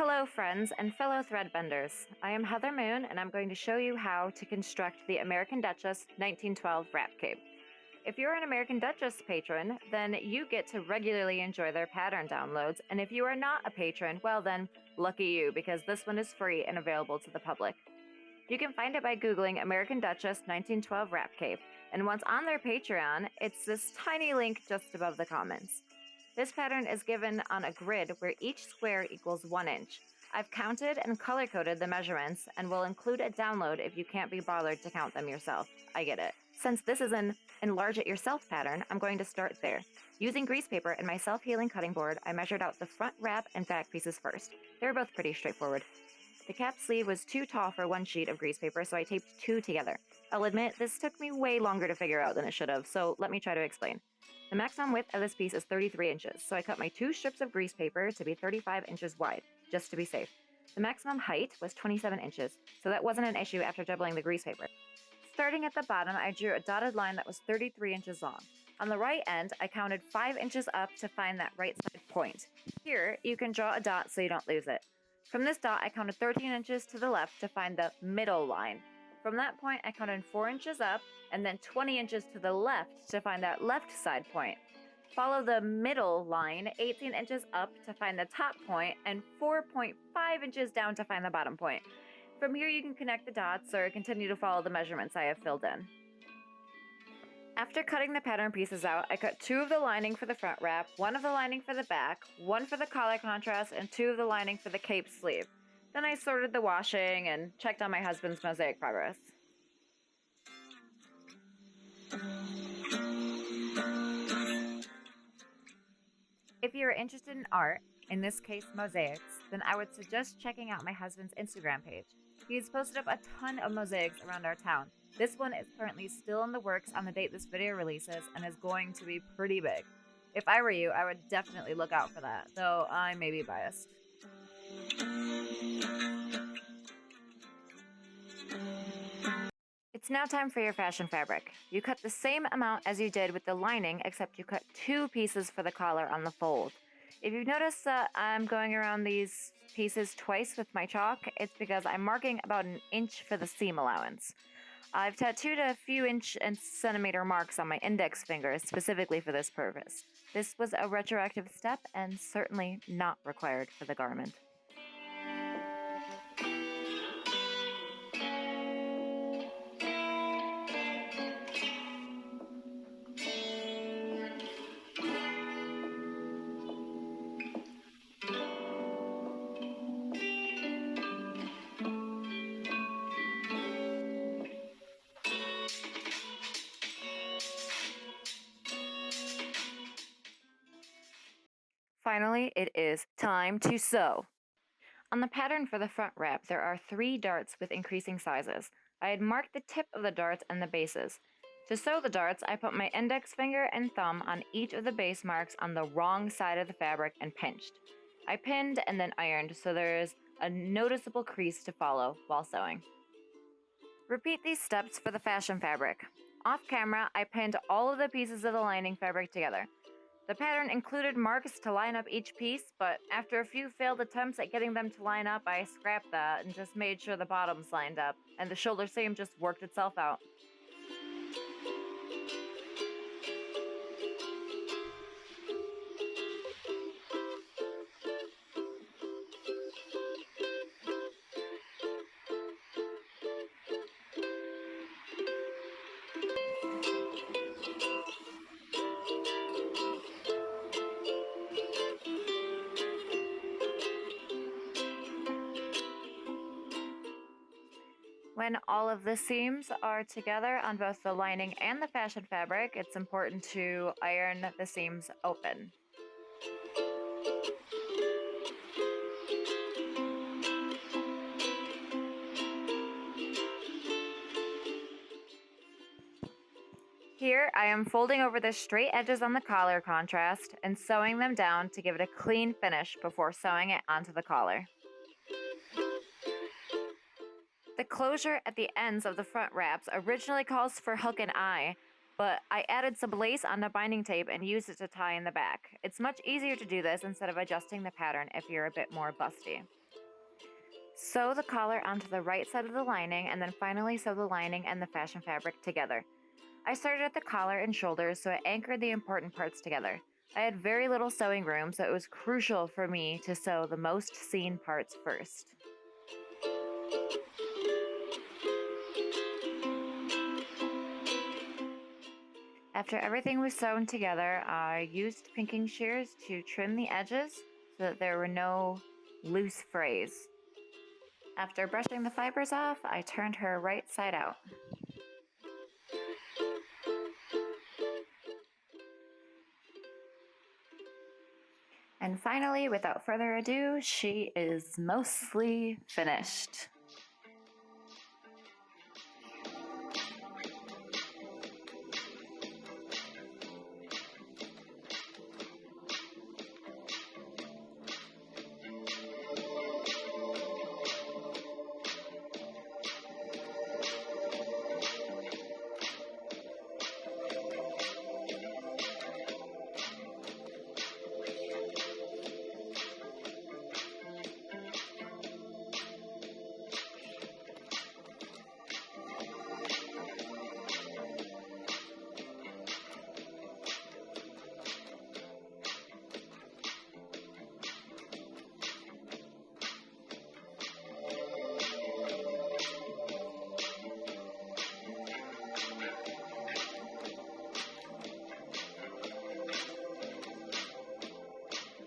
Hello friends and fellow threadbenders. I am Heather Moon and I'm going to show you how to construct the American Duchess 1912 wrap cape. If you're an American Duchess patron, then you get to regularly enjoy their pattern downloads, and if you are not a patron, well then, lucky you, because this one is free and available to the public. You can find it by Googling American Duchess 1912 wrap cape, and once on their Patreon, it's this tiny link just above the comments. This pattern is given on a grid where each square equals 1 inch. I've counted and color-coded the measurements and will include a download if you can't be bothered to count them yourself. I get it. Since this is an enlarge it yourself pattern, I'm going to start there. Using grease paper and my self-healing cutting board, I measured out the front wrap and back pieces first. They were both pretty straightforward. The cap sleeve was too tall for one sheet of grease paper, so I taped 2 together. I'll admit, this took me way longer to figure out than it should have, so let me try to explain. The maximum width of this piece is 33 inches, so I cut my 2 strips of grease paper to be 35 inches wide, just to be safe. The maximum height was 27 inches, so that wasn't an issue after doubling the grease paper. Starting at the bottom, I drew a dotted line that was 33 inches long. On the right end, I counted 5 inches up to find that right side point. Here, you can draw a dot so you don't lose it. From this dot, I counted 13 inches to the left to find the middle line. From that point, I counted 4 inches up, and then 20 inches to the left to find that left side point. Follow the middle line 18 inches up to find the top point, and 4.5 inches down to find the bottom point. From here, you can connect the dots or continue to follow the measurements I have filled in. After cutting the pattern pieces out, I cut 2 of the lining for the front wrap, 1 of the lining for the back, 1 for the collar contrast, and 2 of the lining for the cape sleeve. Then I sorted the washing and checked on my husband's mosaic progress. If you are interested in art, in this case mosaics, then I would suggest checking out my husband's Instagram page. He has posted up a ton of mosaics around our town. This one is currently still in the works on the date this video releases and is going to be pretty big. If I were you, I would definitely look out for that, though I may be biased. It's now time for your fashion fabric. You cut the same amount as you did with the lining, except you cut 2 pieces for the collar on the fold. If you've noticed that I'm going around these pieces twice with my chalk, it's because I'm marking about 1 inch for the seam allowance. I've tattooed a few inch and centimeter marks on my index fingers specifically for this purpose. This was a retroactive step and certainly not required for the garment. Finally, it is time to sew. On the pattern for the front wrap, there are 3 darts with increasing sizes. I had marked the tip of the darts and the bases. To sew the darts, I put my index finger and thumb on each of the base marks on the wrong side of the fabric and pinched. I pinned and then ironed so there is a noticeable crease to follow while sewing. Repeat these steps for the fashion fabric. Off camera, I pinned all of the pieces of the lining fabric together. The pattern included marks to line up each piece, but after a few failed attempts at getting them to line up, I scrapped that and just made sure the bottoms lined up, and the shoulder seam just worked itself out. When all of the seams are together on both the lining and the fashion fabric, it's important to iron the seams open. Here, I am folding over the straight edges on the collar contrast and sewing them down to give it a clean finish before sewing it onto the collar. The closure at the ends of the front wraps originally calls for hook and eye, but I added some lace on the binding tape and used it to tie in the back. It's much easier to do this instead of adjusting the pattern if you're a bit more busty. Sew the collar onto the right side of the lining, and then finally sew the lining and the fashion fabric together. I started at the collar and shoulders, so it anchored the important parts together. I had very little sewing room, so it was crucial for me to sew the most seen parts first. After everything was sewn together, I used pinking shears to trim the edges so that there were no loose frays. After brushing the fibers off, I turned her right side out. And finally, without further ado, she is mostly finished.